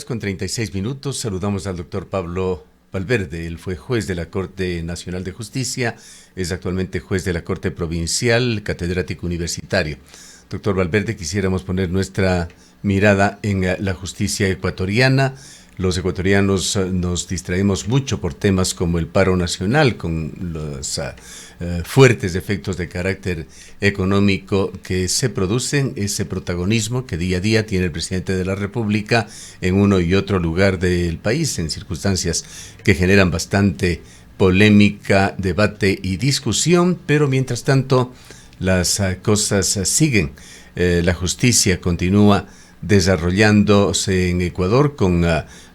10:36. Saludamos al doctor Pablo Valverde. Él fue juez de la Corte Nacional de Justicia, es actualmente juez de la Corte Provincial, catedrático universitario. Doctor Valverde, quisiéramos poner nuestra mirada en la justicia ecuatoriana. Los ecuatorianos nos distraemos mucho por temas como el paro nacional, con los fuertes efectos de carácter económico que se producen, ese protagonismo que día a día tiene el presidente de la República en uno y otro lugar del país, en circunstancias que generan bastante polémica, debate y discusión, pero mientras tanto las cosas siguen. La justicia continúa desarrollándose en Ecuador con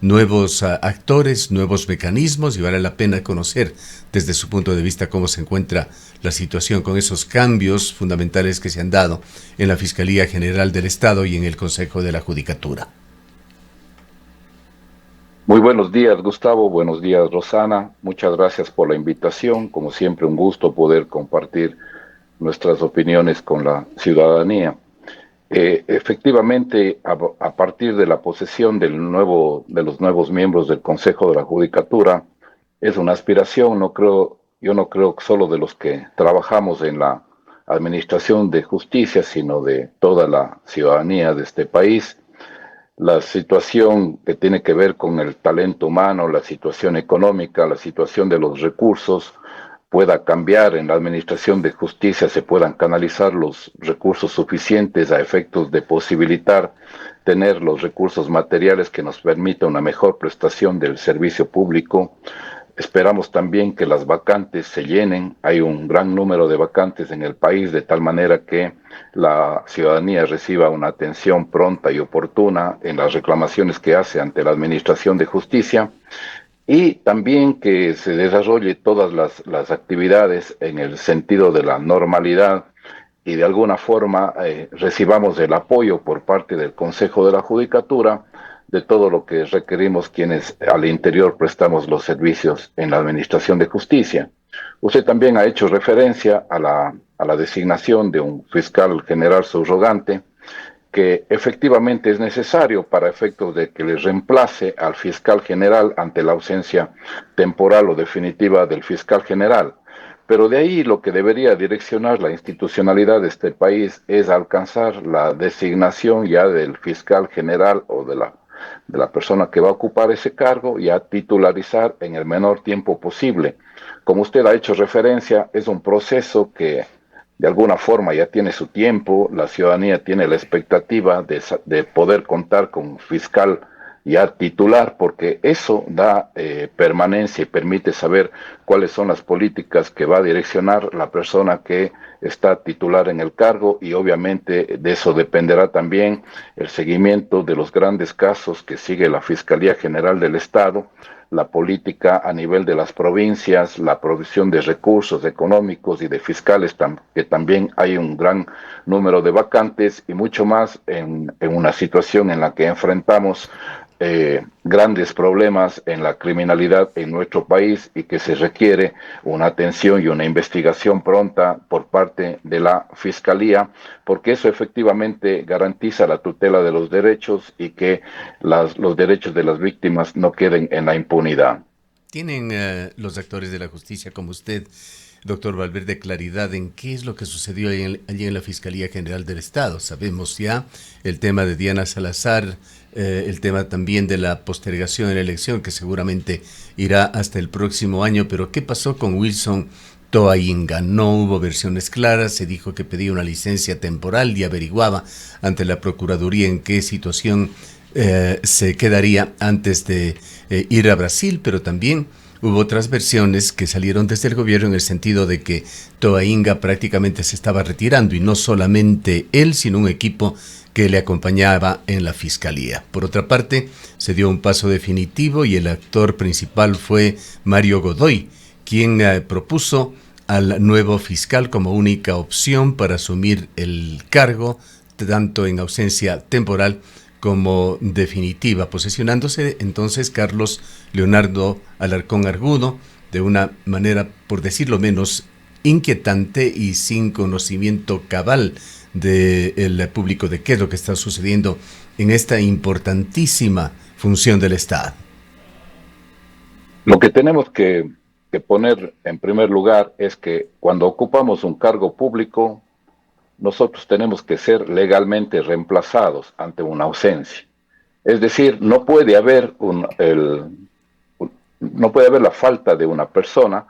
nuevos actores, nuevos mecanismos, y vale la pena conocer desde su punto de vista cómo se encuentra la situación con esos cambios fundamentales que se han dado en la Fiscalía General del Estado y en el Consejo de la Judicatura. Muy buenos días, Gustavo. Buenos días, Rosana. Muchas gracias por la invitación. Como siempre, un gusto poder compartir nuestras opiniones con la ciudadanía. Efectivamente, a partir de la posesión de los nuevos miembros del Consejo de la Judicatura, es una aspiración, yo no creo solo de los que trabajamos en la administración de justicia, sino de toda la ciudadanía de este país. La situación que tiene que ver con el talento humano, la situación económica, la situación de los recursos, pueda cambiar en la administración de justicia, se puedan canalizar los recursos suficientes a efectos de posibilitar tener los recursos materiales que nos permita una mejor prestación del servicio público. Esperamos también que las vacantes se llenen. Hay un gran número de vacantes en el país, de tal manera que la ciudadanía reciba una atención pronta y oportuna en las reclamaciones que hace ante la administración de justicia. Y también que se desarrolle todas las actividades en el sentido de la normalidad y de alguna forma recibamos el apoyo por parte del Consejo de la Judicatura de todo lo que requerimos quienes al interior prestamos los servicios en la Administración de Justicia. Usted también ha hecho referencia a la designación de un fiscal general subrogante, que efectivamente es necesario para efectos de que le reemplace al fiscal general ante la ausencia temporal o definitiva del fiscal general. Pero de ahí lo que debería direccionar la institucionalidad de este país es alcanzar la designación ya del fiscal general o de la persona que va a ocupar ese cargo y a titularizar en el menor tiempo posible. Como usted ha hecho referencia, es un proceso que de alguna forma ya tiene su tiempo. La ciudadanía tiene la expectativa de poder contar con un fiscal ya titular, porque eso da permanencia y permite saber cuáles son las políticas que va a direccionar la persona que está titular en el cargo, y obviamente de eso dependerá también el seguimiento de los grandes casos que sigue la Fiscalía General del Estado, la política a nivel de las provincias, la provisión de recursos económicos y de fiscales, que también hay un gran número de vacantes, y mucho más en una situación en la que enfrentamos grandes problemas en la criminalidad en nuestro país, y que se requiere una atención y una investigación pronta por parte de la Fiscalía, porque eso efectivamente garantiza la tutela de los derechos y que los derechos de las víctimas no queden en la impunidad. ¿Tienen los actores de la justicia como usted, doctor Valverde, claridad en qué es lo que sucedió allí en la Fiscalía General del Estado? Sabemos ya el tema de Diana Salazar, el tema también de la postergación de la elección, que seguramente irá hasta el próximo año, pero ¿qué pasó con Wilson Toainga? No hubo versiones claras, se dijo que pedía una licencia temporal y averiguaba ante la Procuraduría en qué situación se quedaría antes de ir a Brasil, pero también hubo otras versiones que salieron desde el gobierno en el sentido de que Toainga prácticamente se estaba retirando, y no solamente él, sino un equipo que le acompañaba en la fiscalía. Por otra parte, se dio un paso definitivo y el actor principal fue Mario Godoy, quien propuso al nuevo fiscal como única opción para asumir el cargo, tanto en ausencia temporal como definitiva, posesionándose entonces Carlos Leonardo Alarcón Argudo de una manera, por decirlo menos, inquietante y sin conocimiento cabal del público de qué es lo que está sucediendo en esta importantísima función del Estado? Lo que tenemos que poner en primer lugar es que cuando ocupamos un cargo público, nosotros tenemos que ser legalmente reemplazados ante una ausencia. Es decir, no puede haber la falta de una persona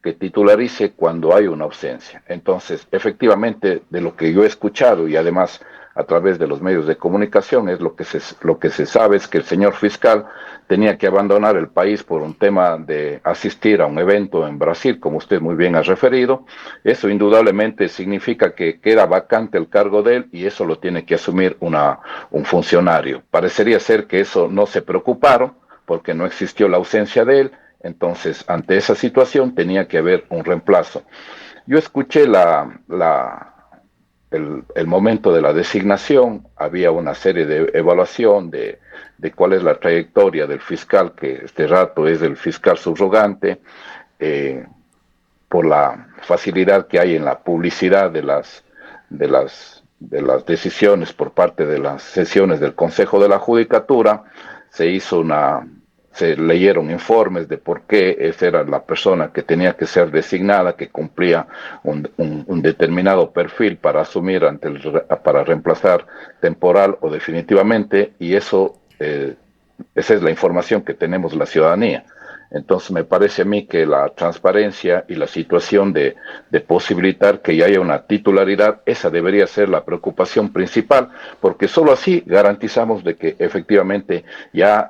que titularice cuando hay una ausencia. Entonces, efectivamente, de lo que yo he escuchado y además a través de los medios de comunicación, lo que se sabe es que el señor fiscal tenía que abandonar el país por un tema de asistir a un evento en Brasil, como usted muy bien ha referido. Eso indudablemente significa que queda vacante el cargo de él y eso lo tiene que asumir un funcionario. Parecería ser que eso no se preocuparon porque no existió la ausencia de él. Entonces, ante esa situación tenía que haber un reemplazo. Yo escuché el momento de la designación, había una serie de evaluación de cuál es la trayectoria del fiscal, que este rato es el fiscal subrogante, por la facilidad que hay en la publicidad de las decisiones por parte de las sesiones del Consejo de la Judicatura. Se leyeron informes de por qué esa era la persona que tenía que ser designada, que cumplía un determinado perfil para asumir para reemplazar temporal o definitivamente, y esa es la información que tenemos la ciudadanía. Entonces me parece a mí que la transparencia y la situación de posibilitar que haya una titularidad, esa debería ser la preocupación principal, porque solo así garantizamos de que efectivamente ya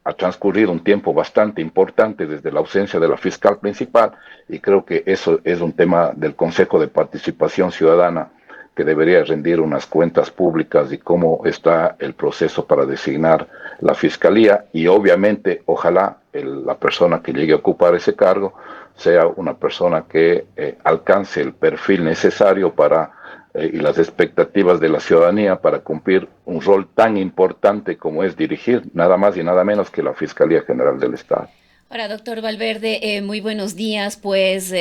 ha transcurrido un tiempo bastante importante desde la ausencia de la fiscal principal y creo que eso es un tema del Consejo de Participación Ciudadana que debería rendir unas cuentas públicas de cómo está el proceso para designar la fiscalía y obviamente ojalá la persona que llegue a ocupar ese cargo sea una persona que alcance el perfil necesario y las expectativas de la ciudadanía para cumplir un rol tan importante como es dirigir nada más y nada menos que la Fiscalía General del Estado. Ahora, doctor Valverde, muy buenos días. Pues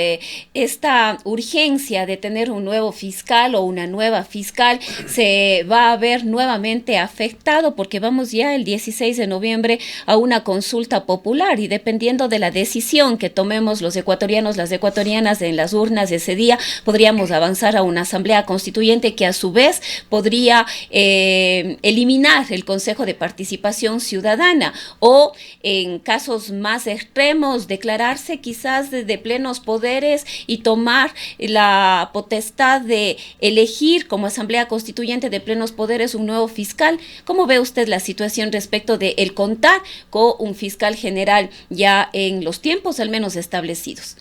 esta urgencia de tener un nuevo fiscal o una nueva fiscal se va a ver nuevamente afectado porque vamos ya el 16 de noviembre a una consulta popular y dependiendo de la decisión que tomemos los ecuatorianos, las ecuatorianas en las urnas ese día, podríamos avanzar a una asamblea constituyente que a su vez podría eliminar el Consejo de Participación Ciudadana o en casos más extremos, declararse quizás de plenos poderes y tomar la potestad de elegir como Asamblea Constituyente de plenos poderes un nuevo fiscal. ¿Cómo ve usted la situación respecto de el contar con un fiscal general ya en los tiempos al menos establecidos?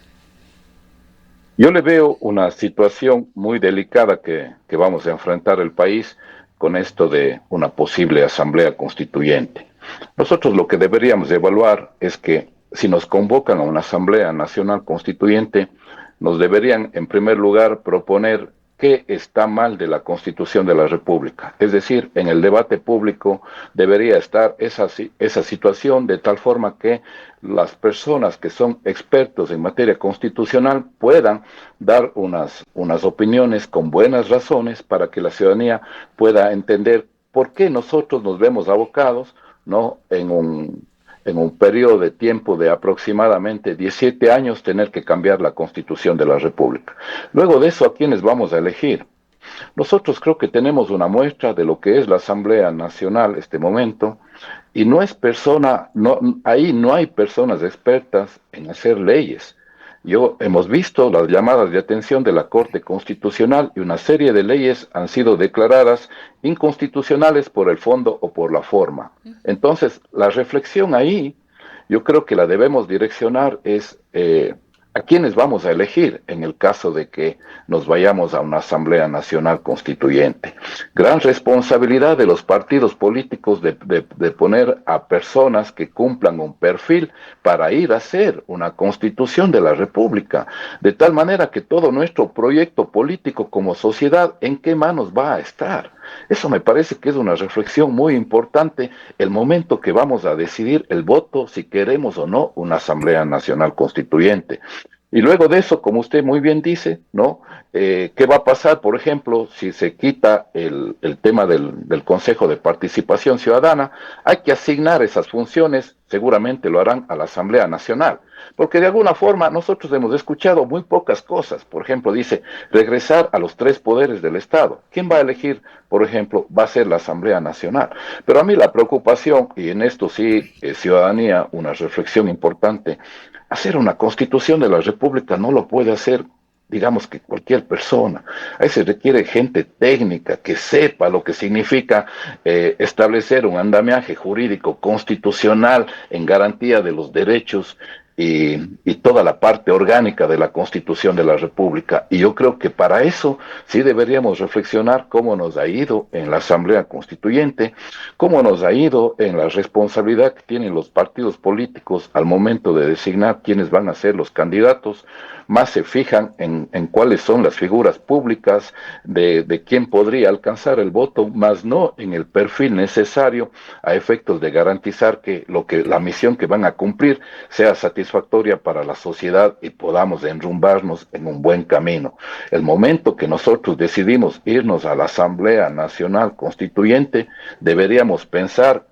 Yo le veo una situación muy delicada que vamos a enfrentar el país con esto de una posible Asamblea Constituyente. Nosotros lo que deberíamos evaluar es que si nos convocan a una Asamblea Nacional Constituyente, nos deberían en primer lugar proponer qué está mal de la Constitución de la República. Es decir, en el debate público debería estar esa situación de tal forma que las personas que son expertos en materia constitucional puedan dar unas opiniones con buenas razones para que la ciudadanía pueda entender por qué nosotros nos vemos abocados, ¿no?, en un periodo de tiempo de aproximadamente 17 años tener que cambiar la Constitución de la República. Luego de eso, ¿a quiénes vamos a elegir? Nosotros creo que tenemos una muestra de lo que es la Asamblea Nacional este momento y ahí no hay personas expertas en hacer leyes. Hemos visto las llamadas de atención de la Corte Constitucional y una serie de leyes han sido declaradas inconstitucionales por el fondo o por la forma. Entonces, la reflexión ahí, yo creo que la debemos direccionar es a quiénes vamos a elegir en el caso de que nos vayamos a una Asamblea Nacional Constituyente. Gran responsabilidad de los partidos políticos de poner a personas que cumplan un perfil para ir a hacer una constitución de la República, de tal manera que todo nuestro proyecto político como sociedad, ¿en qué manos va a estar? Eso me parece que es una reflexión muy importante el momento que vamos a decidir el voto si queremos o no una Asamblea Nacional Constituyente. Y luego de eso, como usted muy bien dice, ¿no? ¿Qué va a pasar, por ejemplo, si se quita el tema del Consejo de Participación Ciudadana? Hay que asignar esas funciones, seguramente lo harán a la Asamblea Nacional, porque de alguna forma nosotros hemos escuchado muy pocas cosas. Por ejemplo, dice regresar a los 3 poderes del Estado. ¿Quién va a elegir, por ejemplo? Va a ser la Asamblea Nacional. Pero a mí la preocupación, y en esto sí, ciudadanía, una reflexión importante, hacer una constitución de la República no lo puede hacer, digamos, que cualquier persona. Ahí se requiere gente técnica que sepa lo que significa establecer un andamiaje jurídico constitucional en garantía de los derechos y toda la parte orgánica de la Constitución de la República. Y yo creo que para eso sí deberíamos reflexionar cómo nos ha ido en la Asamblea Constituyente, cómo nos ha ido en la responsabilidad que tienen los partidos políticos al momento de designar quiénes van a ser los candidatos. Más se fijan en cuáles son las figuras públicas de quién podría alcanzar el voto, más no en el perfil necesario a efectos de garantizar que la misión que van a cumplir sea satisfactoria para la sociedad y podamos enrumbarnos en un buen camino. El momento que nosotros decidimos irnos a la Asamblea Nacional Constituyente, deberíamos pensar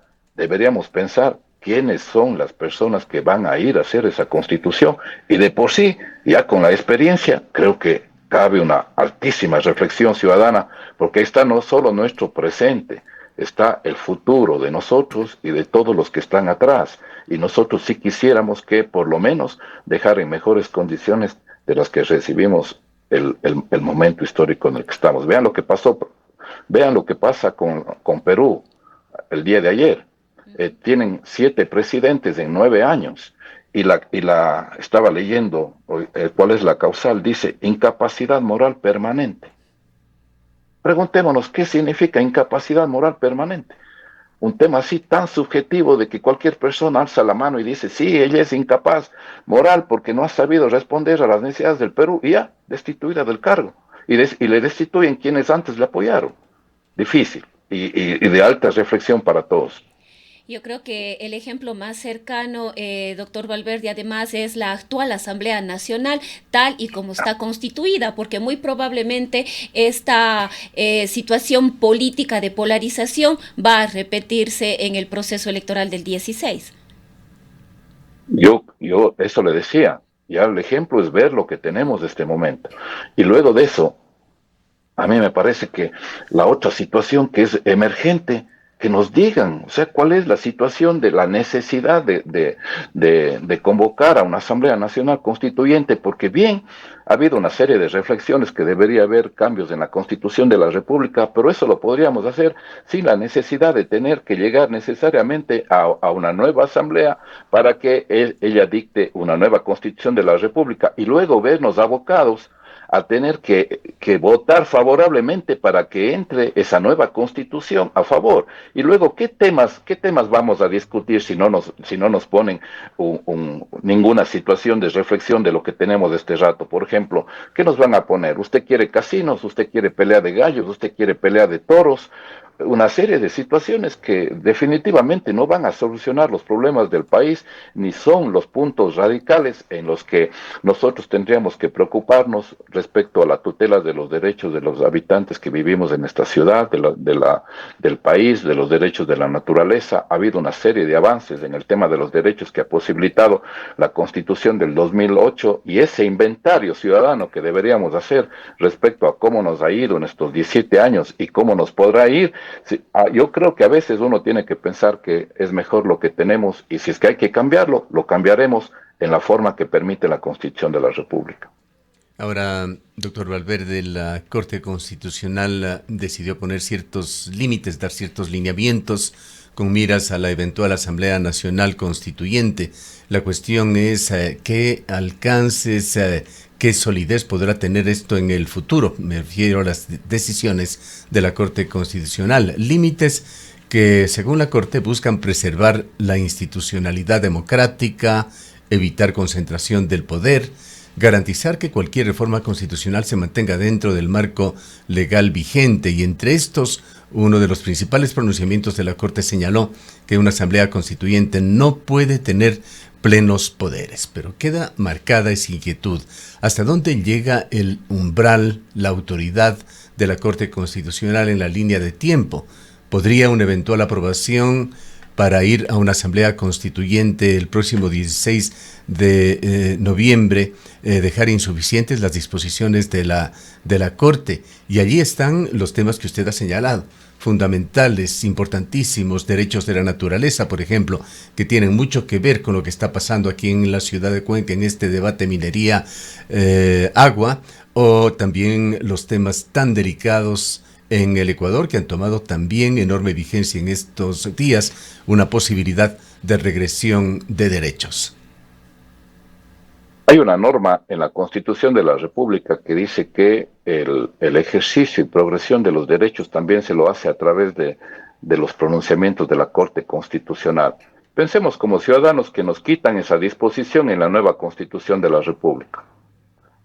quiénes son las personas que van a ir a hacer esa constitución. Y de por sí, ya con la experiencia, creo que cabe una altísima reflexión ciudadana, porque ahí está no solo nuestro presente, está el futuro de nosotros y de todos los que están atrás. Y nosotros sí quisiéramos que por lo menos dejar en mejores condiciones de las que recibimos el momento histórico en el que estamos. Vean lo que pasó, vean lo que pasa con Perú el día de ayer. Tienen 7 presidentes en 9 años y estaba leyendo cuál es la causal, dice incapacidad moral permanente. Preguntémonos qué significa incapacidad moral permanente. Un tema así tan subjetivo de que cualquier persona alza la mano y dice, sí, ella es incapaz moral porque no ha sabido responder a las necesidades del Perú y ya, destituida del cargo. Y le destituyen quienes antes le apoyaron. Difícil y de alta reflexión para todos. Yo creo que el ejemplo más cercano, doctor Valverde, además es la actual Asamblea Nacional, tal y como está constituida, porque muy probablemente esta situación política de polarización va a repetirse en el proceso electoral del 16. Yo eso le decía, ya el ejemplo es ver lo que tenemos de este momento. Y luego de eso, a mí me parece que la otra situación que es emergente, que nos digan, o sea, cuál es la situación de la necesidad de convocar a una Asamblea Nacional Constituyente, porque bien, ha habido una serie de reflexiones que debería haber cambios en la Constitución de la República, pero eso lo podríamos hacer sin la necesidad de tener que llegar necesariamente a una nueva Asamblea para que ella dicte una nueva Constitución de la República y luego vernos abocados a tener que votar favorablemente para que entre esa nueva constitución a favor. Y luego, ¿qué temas vamos a discutir si no nos ponen ninguna situación de reflexión de lo que tenemos este rato? Por ejemplo, ¿qué nos van a poner? ¿Usted quiere casinos? ¿Usted quiere pelea de gallos? ¿Usted quiere pelea de toros? Una serie de situaciones que definitivamente no van a solucionar los problemas del país, ni son los puntos radicales en los que nosotros tendríamos que preocuparnos respecto a la tutela de los derechos de los habitantes que vivimos en esta ciudad, del país, de los derechos de la naturaleza. Ha habido una serie de avances en el tema de los derechos que ha posibilitado la Constitución del 2008 y ese inventario ciudadano que deberíamos hacer respecto a cómo nos ha ido en estos 17 años y cómo nos podrá ir. Sí, yo creo que a veces uno tiene que pensar que es mejor lo que tenemos y si es que hay que cambiarlo, lo cambiaremos en la forma que permite la Constitución de la República. Ahora, doctor Valverde, la Corte Constitucional decidió poner ciertos límites, dar ciertos lineamientos con miras a la eventual Asamblea Nacional Constituyente. La cuestión es qué alcances, qué solidez podrá tener esto en el futuro. Me refiero a las decisiones de la Corte Constitucional. Límites que, según la Corte, buscan preservar la institucionalidad democrática, evitar concentración del poder, garantizar que cualquier reforma constitucional se mantenga dentro del marco legal vigente. Y entre estos, uno de los principales pronunciamientos de la Corte señaló que una Asamblea Constituyente no puede tener plenos poderes. Pero queda marcada esa inquietud. ¿Hasta dónde llega el umbral, la autoridad de la Corte Constitucional en la línea de tiempo? ¿Podría una eventual aprobación para ir a una asamblea constituyente el próximo 16 de noviembre dejar insuficientes las disposiciones de la Corte? Y allí están los temas que usted ha señalado, fundamentales, importantísimos, derechos de la naturaleza, por ejemplo, que tienen mucho que ver con lo que está pasando aquí en la ciudad de Cuenca, en este debate minería, agua, o también los temas tan delicados en el Ecuador, que han tomado también enorme vigencia en estos días, una posibilidad de regresión de derechos. Hay una norma en la Constitución de la República que dice que el ejercicio y progresión de los derechos también se lo hace a través de los pronunciamientos de la Corte Constitucional. Pensemos como ciudadanos que nos quitan esa disposición en la nueva Constitución de la República.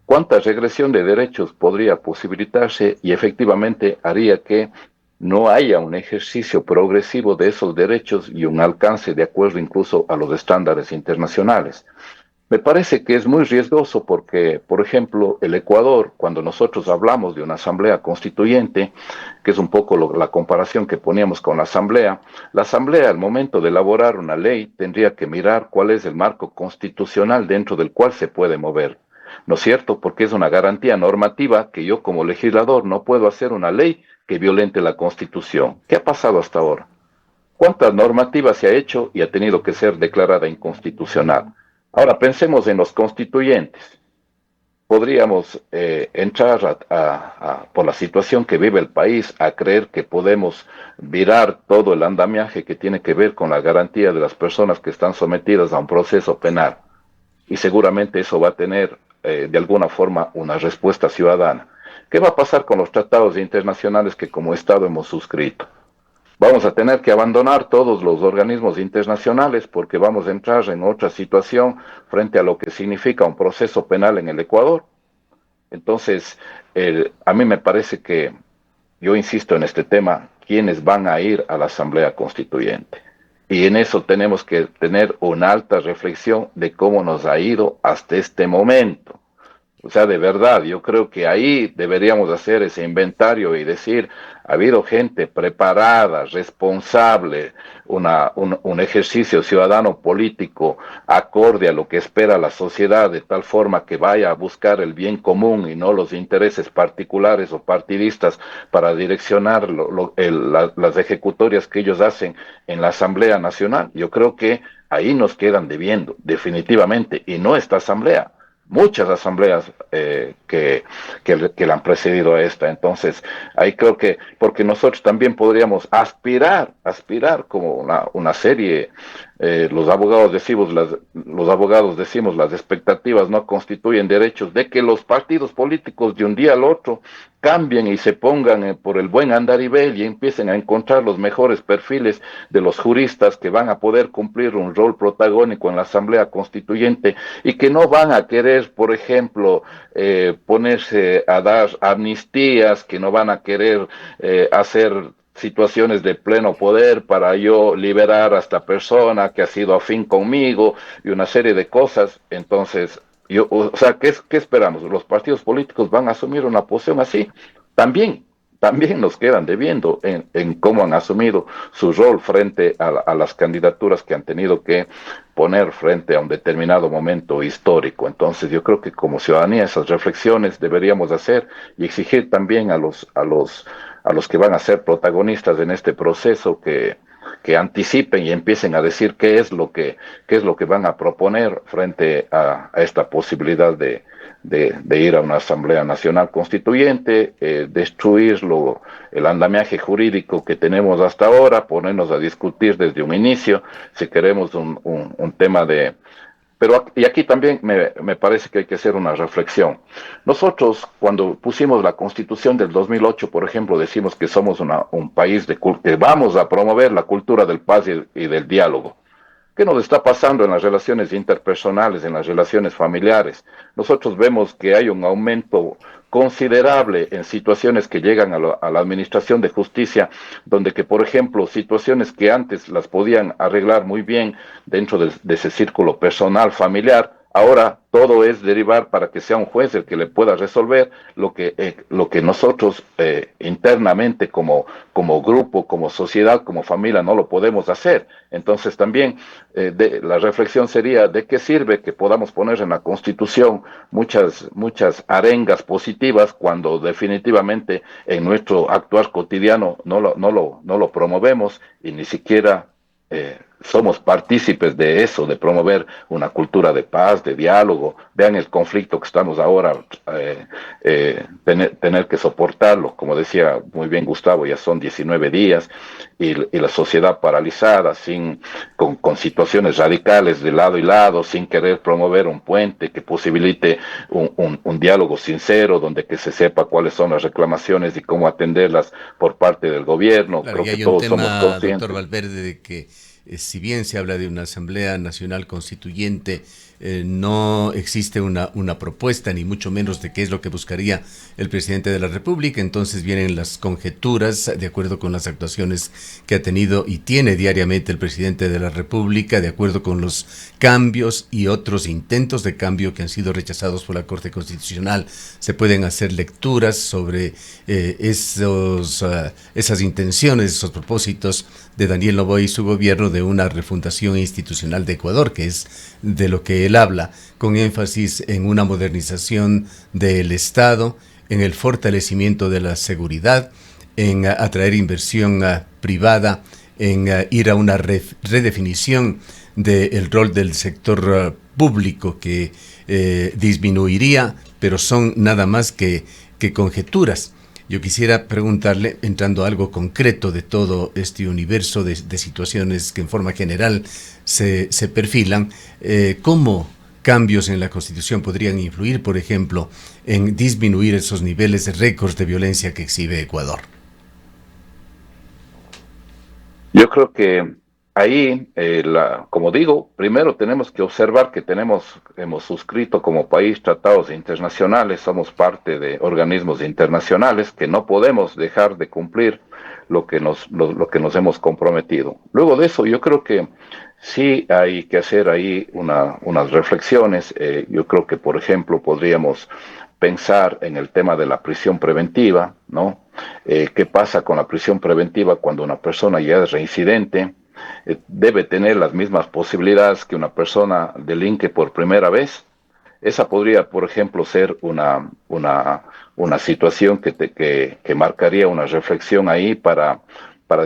¿Cuánta regresión de derechos podría posibilitarse y efectivamente haría que no haya un ejercicio progresivo de esos derechos y un alcance de acuerdo incluso a los estándares internacionales? Me parece que es muy riesgoso porque, por ejemplo, el Ecuador, cuando nosotros hablamos de una asamblea constituyente, que es un poco la comparación que poníamos con la asamblea al momento de elaborar una ley tendría que mirar cuál es el marco constitucional dentro del cual se puede mover. ¿No es cierto? Porque es una garantía normativa que yo como legislador no puedo hacer una ley que violente la Constitución. ¿Qué ha pasado hasta ahora? ¿Cuántas normativas se ha hecho y ha tenido que ser declarada inconstitucional? Ahora pensemos en los constituyentes. Podríamos entrar por la situación que vive el país a creer que podemos virar todo el andamiaje que tiene que ver con la garantía de las personas que están sometidas a un proceso penal. Y seguramente eso va a tener de alguna forma una respuesta ciudadana. ¿Qué va a pasar con los tratados internacionales que como Estado hemos suscrito? Vamos a tener que abandonar todos los organismos internacionales porque vamos a entrar en otra situación frente a lo que significa un proceso penal en el Ecuador. Entonces, a mí me parece que, yo insisto en este tema, ¿quiénes van a ir a la Asamblea Constituyente? Y en eso tenemos que tener una alta reflexión de cómo nos ha ido hasta este momento. O sea, de verdad, yo creo que ahí deberíamos hacer ese inventario y decir, ha habido gente preparada, responsable, un ejercicio ciudadano político acorde a lo que espera la sociedad, de tal forma que vaya a buscar el bien común y no los intereses particulares o partidistas para direccionar las ejecutorias que ellos hacen en la Asamblea Nacional. Yo creo que ahí nos quedan debiendo, definitivamente, y no esta Asamblea. Muchas asambleas que le han precedido a esta. Entonces, ahí creo que, porque nosotros también podríamos aspirar como una serie, los abogados decimos las expectativas no constituyen derechos, de que los partidos políticos de un día al otro cambien y se pongan por el buen andarivel y empiecen a encontrar los mejores perfiles de los juristas que van a poder cumplir un rol protagónico en la Asamblea Constituyente y que no van a querer, por ejemplo, ponerse a dar amnistías, que no van a querer hacer situaciones de pleno poder para yo liberar a esta persona que ha sido afín conmigo y una serie de cosas. Entonces, o sea, ¿qué esperamos? ¿Los partidos políticos van a asumir una posición así? También nos quedan debiendo en cómo han asumido su rol frente a las candidaturas que han tenido que poner frente a un determinado momento histórico. Entonces yo creo que como ciudadanía esas reflexiones deberíamos hacer y exigir también a los que van a ser protagonistas en este proceso que anticipen y empiecen a decir qué es lo que van a proponer frente a esta posibilidad de ir a una Asamblea Nacional Constituyente, destruir el andamiaje jurídico que tenemos hasta ahora, ponernos a discutir desde un inicio si queremos un tema de... Y aquí también me parece que hay que hacer una reflexión. Nosotros, cuando pusimos la Constitución del 2008, por ejemplo, decimos que somos un país que vamos a promover la cultura del paz y del diálogo. ¿Qué nos está pasando en las relaciones interpersonales, en las relaciones familiares? Nosotros vemos que hay un aumento considerable en situaciones que llegan a la administración de justicia, donde que, por ejemplo, situaciones que antes las podían arreglar muy bien dentro de ese círculo personal, familiar, ahora todo es derivar para que sea un juez el que le pueda resolver lo que nosotros internamente como grupo, como sociedad, como familia no lo podemos hacer. Entonces también la reflexión sería de qué sirve que podamos poner en la Constitución muchas arengas positivas cuando definitivamente en nuestro actuar cotidiano no lo promovemos y ni siquiera somos partícipes de eso, de promover una cultura de paz, de diálogo. Vean el conflicto que estamos ahora, tener que soportarlo. Como decía muy bien Gustavo, ya son 19 días y la sociedad paralizada, con situaciones radicales de lado y lado, sin querer promover un puente que posibilite un diálogo sincero, donde que se sepa cuáles son las reclamaciones y cómo atenderlas por parte del gobierno. Claro, Creo y que hay un todos somos tema, conscientes. doctor Valverde, de que si bien se habla de una Asamblea Nacional Constituyente, no existe una propuesta, ni mucho menos de qué es lo que buscaría el presidente de la República. Entonces vienen las conjeturas de acuerdo con las actuaciones que ha tenido y tiene diariamente el presidente de la República, de acuerdo con los cambios y otros intentos de cambio que han sido rechazados por la Corte Constitucional. Se pueden hacer lecturas sobre esas intenciones, esos propósitos de Daniel Noboa y su gobierno de una refundación institucional de Ecuador, que es de lo que él habla, con énfasis en una modernización del Estado, en el fortalecimiento de la seguridad, en atraer inversión privada, en ir a una redefinición del rol del sector público que disminuiría, pero son nada más que conjeturas. Yo quisiera preguntarle, entrando a algo concreto de todo este universo de situaciones que en forma general se perfilan, ¿cómo cambios en la Constitución podrían influir, por ejemplo, en disminuir esos niveles de récords de violencia que exhibe Ecuador? Yo creo que ahí, como digo, primero tenemos que observar que hemos suscrito como país tratados internacionales, somos parte de organismos internacionales que no podemos dejar de cumplir lo que nos hemos comprometido. Luego de eso, yo creo que sí hay que hacer ahí unas reflexiones. Yo creo que, por ejemplo, podríamos pensar en el tema de la prisión preventiva, ¿no? ¿Qué pasa con la prisión preventiva cuando una persona ya es reincidente? Debe tener las mismas posibilidades que una persona delinque por primera vez. Esa podría, por ejemplo, ser una situación que marcaría una reflexión ahí para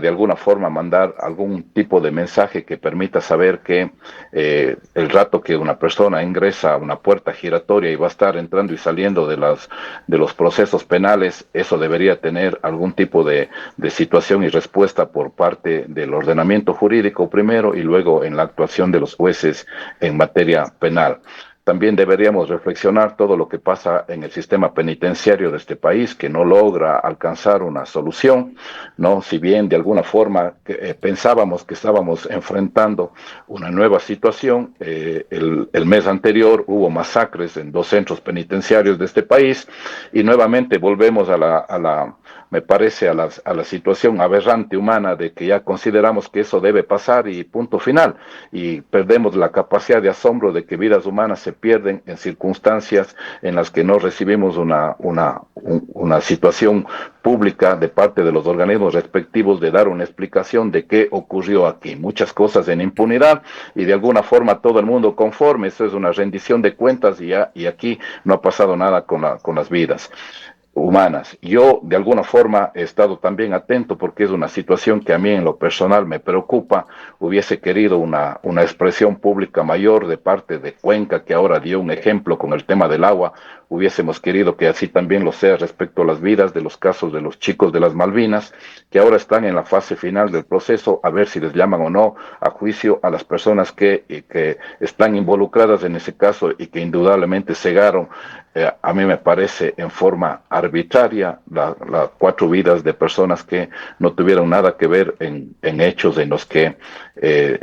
de alguna forma mandar algún tipo de mensaje que permita saber que el rato que una persona ingresa a una puerta giratoria y va a estar entrando y saliendo de los procesos penales, eso debería tener algún tipo de situación y respuesta por parte del ordenamiento jurídico primero y luego en la actuación de los jueces en materia penal. También deberíamos reflexionar todo lo que pasa en el sistema penitenciario de este país, que no logra alcanzar una solución, ¿no? Si bien de alguna forma pensábamos que estábamos enfrentando una nueva situación, el mes anterior hubo masacres en 2 centros penitenciarios de este país y nuevamente volvemos me parece, a la situación aberrante humana de que ya consideramos que eso debe pasar y punto final. Y perdemos la capacidad de asombro de que vidas humanas se pierden en circunstancias en las que no recibimos una situación pública de parte de los organismos respectivos de dar una explicación de qué ocurrió aquí. Muchas cosas en impunidad y de alguna forma todo el mundo conforme. Eso es una rendición de cuentas y aquí no ha pasado nada con las vidas humanas. Yo de alguna forma he estado también atento porque es una situación que a mí en lo personal me preocupa. Hubiese querido una expresión pública mayor de parte de Cuenca, que ahora dio un ejemplo con el tema del agua. Hubiésemos querido que así también lo sea respecto a las vidas de los casos de los chicos de las Malvinas, que ahora están en la fase final del proceso, a ver si les llaman o no a juicio a las personas que están involucradas en ese caso y que indudablemente cegaron, a mí me parece en forma arbitraria arbitraria, las 4 vidas de personas que no tuvieron nada que ver en hechos en los que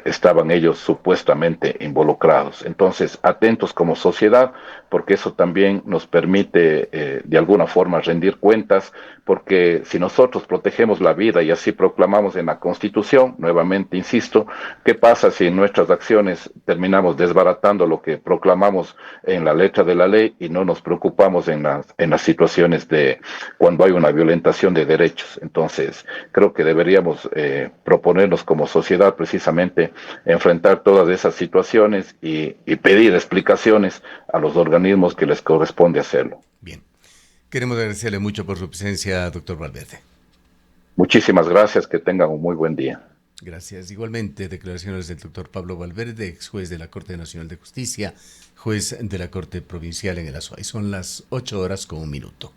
estaban ellos supuestamente involucrados. Entonces, atentos como sociedad, porque eso también nos permite de alguna forma rendir cuentas, porque si nosotros protegemos la vida y así proclamamos en la Constitución, nuevamente insisto, ¿qué pasa si en nuestras acciones terminamos desbaratando lo que proclamamos en la letra de la ley y no nos preocupamos en las situaciones de cuando hay una violentación de derechos? Entonces, creo que deberíamos proponernos como sociedad precisamente enfrentar todas esas situaciones y pedir explicaciones a los organismos que les corresponde hacerlo. Bien. Queremos agradecerle mucho por su presencia, doctor Valverde. Muchísimas gracias, que tengan un muy buen día. Gracias. Igualmente, declaraciones del doctor Pablo Valverde, ex juez de la Corte Nacional de Justicia, juez de la Corte Provincial en el Azuay. Son las 8:01.